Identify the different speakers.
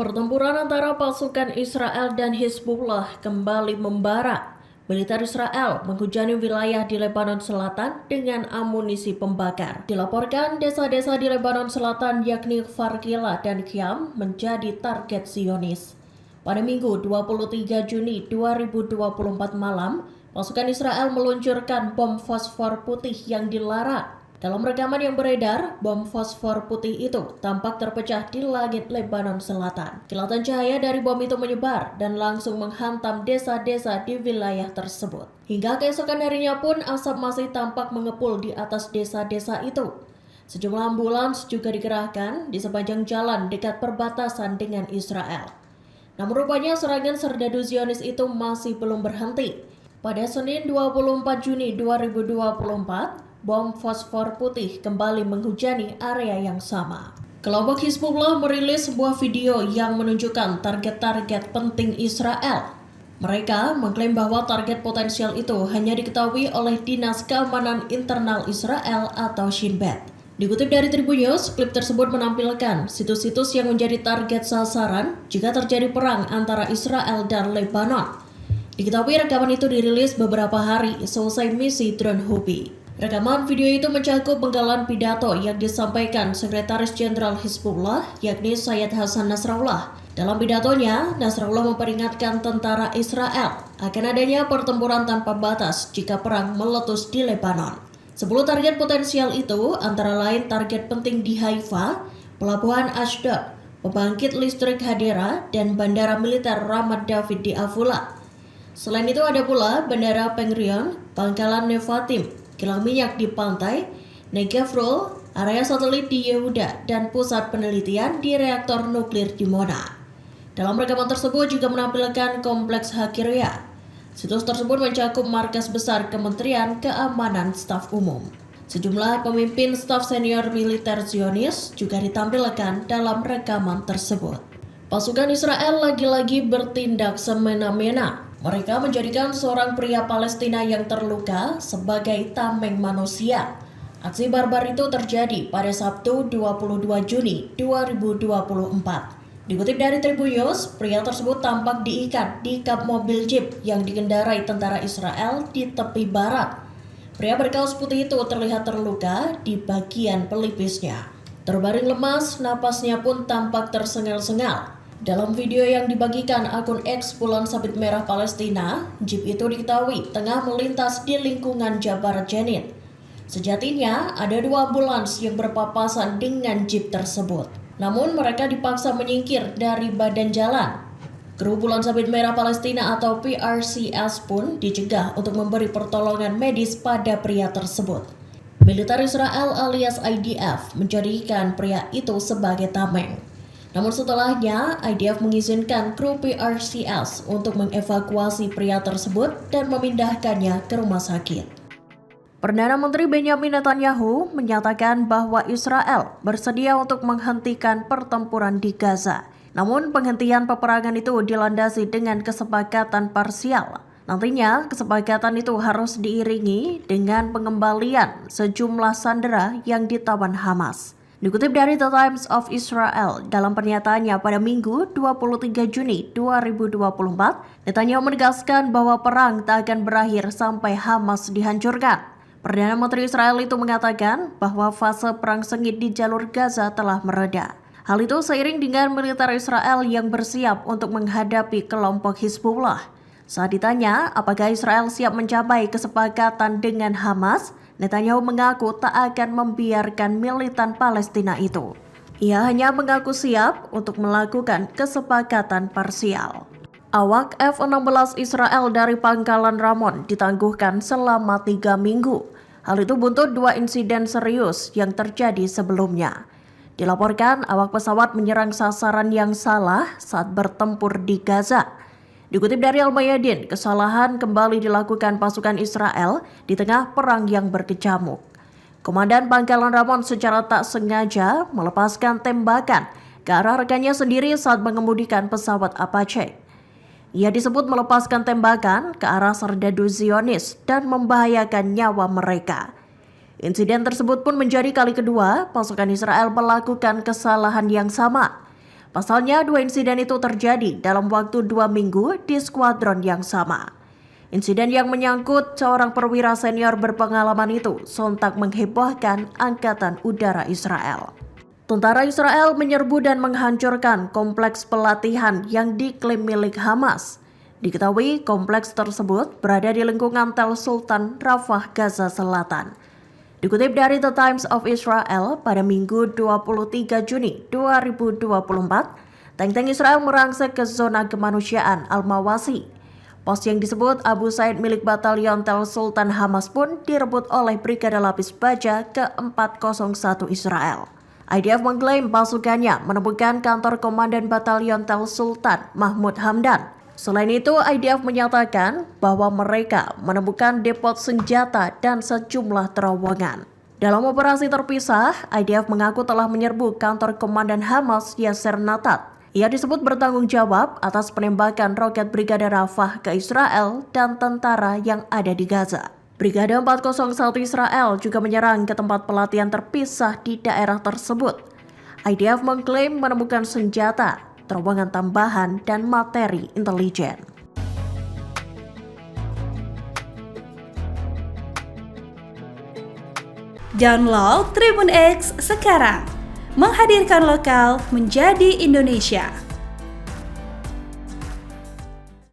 Speaker 1: Pertempuran antara pasukan Israel dan Hizbullah kembali membara. Militer Israel menghujani wilayah di Lebanon Selatan dengan amunisi pembakar. Dilaporkan desa-desa di Lebanon Selatan yakni Farkila dan Khiam menjadi target Zionis. Pada Minggu 23 Juni 2024 malam, pasukan Israel meluncurkan bom fosfor putih yang dilarang. Dalam rekaman yang beredar, bom fosfor putih itu tampak terpecah di langit Lebanon Selatan. Kilatan cahaya dari bom itu menyebar dan langsung menghantam desa-desa di wilayah tersebut. Hingga keesokan harinya pun asap masih tampak mengepul di atas desa-desa itu. Sejumlah ambulans juga dikerahkan di sepanjang jalan dekat perbatasan dengan Israel. Namun rupanya serangan serdadu Zionis itu masih belum berhenti. Pada Senin 24 Juni 2024, bom fosfor putih kembali menghujani area yang sama. Kelompok Hizbullah merilis sebuah video yang menunjukkan target-target penting Israel. Mereka mengklaim bahwa target potensial itu hanya diketahui oleh Dinas Keamanan Internal Israel atau Shin Bet. Dikutip dari Tribun News, klip tersebut menampilkan situs-situs yang menjadi target sasaran jika terjadi perang antara Israel dan Lebanon. Diketahui rekaman itu dirilis beberapa hari selesai misi drone Hubi. Rekaman video itu mencakup penggalan pidato yang disampaikan Sekretaris Jenderal Hizbullah yakni Sayyid Hasan Nasrallah. Dalam pidatonya, Nasrallah memperingatkan tentara Israel akan adanya pertempuran tanpa batas jika perang meletus di Lebanon. 10 target potensial itu antara lain target penting di Haifa, Pelabuhan Ashdod, pembangkit listrik Hadera, dan Bandara Militer Ramat David di Afula. Selain itu ada pula Bandara Pengrion, Pangkalan Nevatim, kilang minyak di pantai, Negev, area satelit di Yehuda, dan pusat penelitian di reaktor nuklir di Mona. Dalam rekaman tersebut juga menampilkan kompleks Hakiria. Situs tersebut mencakup markas besar Kementerian Keamanan Staf Umum. Sejumlah pemimpin staf senior militer Zionis juga ditampilkan dalam rekaman tersebut. Pasukan Israel lagi-lagi bertindak semena-mena. Mereka menjadikan seorang pria Palestina yang terluka sebagai tameng manusia. Aksi barbar itu terjadi pada Sabtu 22 Juni 2024. Dikutip dari Tribun News, pria tersebut tampak diikat di kap mobil jeep yang dikendarai tentara Israel di tepi barat. Pria berkaos putih itu terlihat terluka di bagian pelipisnya. Terbaring lemas, napasnya pun tampak tersengal-sengal. Dalam video yang dibagikan akun X Bulan Sabit Merah Palestina, jeep itu diketahui tengah melintas di lingkungan Jabar Jenin. Sejatinya, ada 2 ambulans yang berpapasan dengan jeep tersebut. Namun mereka dipaksa menyingkir dari badan jalan. Kru Bulan Sabit Merah Palestina atau PRCS pun dicegah untuk memberi pertolongan medis pada pria tersebut. Militer Israel alias IDF menjadikan pria itu sebagai tameng. Namun setelahnya, IDF mengizinkan kru PRCS untuk mengevakuasi pria tersebut dan memindahkannya ke rumah sakit. Perdana Menteri Benjamin Netanyahu menyatakan bahwa Israel bersedia untuk menghentikan pertempuran di Gaza. Namun penghentian peperangan itu dilandasi dengan kesepakatan parsial. Nantinya kesepakatan itu harus diiringi dengan pengembalian sejumlah sandera yang ditawan Hamas. Dikutip dari The Times of Israel, dalam pernyataannya pada Minggu 23 Juni 2024, Netanyahu menegaskan bahwa perang tak akan berakhir sampai Hamas dihancurkan. Perdana Menteri Israel itu mengatakan bahwa fase perang sengit di jalur Gaza telah mereda. Hal itu seiring dengan militer Israel yang bersiap untuk menghadapi kelompok Hizbullah. Saat ditanya apakah Israel siap mencapai kesepakatan dengan Hamas, Netanyahu mengaku tak akan membiarkan militan Palestina itu. Ia hanya mengaku siap untuk melakukan kesepakatan parsial. Awak F-16 Israel dari Pangkalan Ramon ditangguhkan selama 3 minggu. Hal itu buntut 2 insiden serius yang terjadi sebelumnya. Dilaporkan awak pesawat menyerang sasaran yang salah saat bertempur di Gaza. Dikutip dari Al-Mayadin, kesalahan kembali dilakukan pasukan Israel di tengah perang yang berkecamuk. Komandan Pangkalan Ramon secara tak sengaja melepaskan tembakan ke arah rekannya sendiri saat mengemudikan pesawat Apache. Ia disebut melepaskan tembakan ke arah serdadu Zionis dan membahayakan nyawa mereka. Insiden tersebut pun menjadi kali kedua pasukan Israel melakukan kesalahan yang sama. Pasalnya, 2 insiden itu terjadi dalam waktu 2 minggu di skuadron yang sama. Insiden yang menyangkut seorang perwira senior berpengalaman itu sontak menghebohkan Angkatan Udara Israel. Tentara Israel menyerbu dan menghancurkan kompleks pelatihan yang diklaim milik Hamas. Diketahui kompleks tersebut berada di lingkungan Tel Sultan, Rafah, Gaza Selatan. Dikutip dari The Times of Israel, pada Minggu 23 Juni 2024, tank-tank Israel merangsek ke zona kemanusiaan Al-Mawasi. Pos yang disebut Abu Said milik Batalion Tel Sultan Hamas pun direbut oleh Brigade Lapis Baja ke-401 Israel. IDF mengklaim pasukannya menemukan kantor Komandan Batalion Tel Sultan Mahmud Hamdan. Selain itu, IDF menyatakan bahwa mereka menemukan depot senjata dan sejumlah terowongan. Dalam operasi terpisah, IDF mengaku telah menyerbu kantor Komandan Hamas Yasser Natat. Ia disebut bertanggung jawab atas penembakan roket Brigade Rafah ke Israel dan tentara yang ada di Gaza. Brigade 401 Israel juga menyerang ke tempat pelatihan terpisah di daerah tersebut. IDF mengklaim menemukan senjata, terowongan tambahan, dan materi intelijen.
Speaker 2: Download Tribun X sekarang, menghadirkan lokal menjadi Indonesia.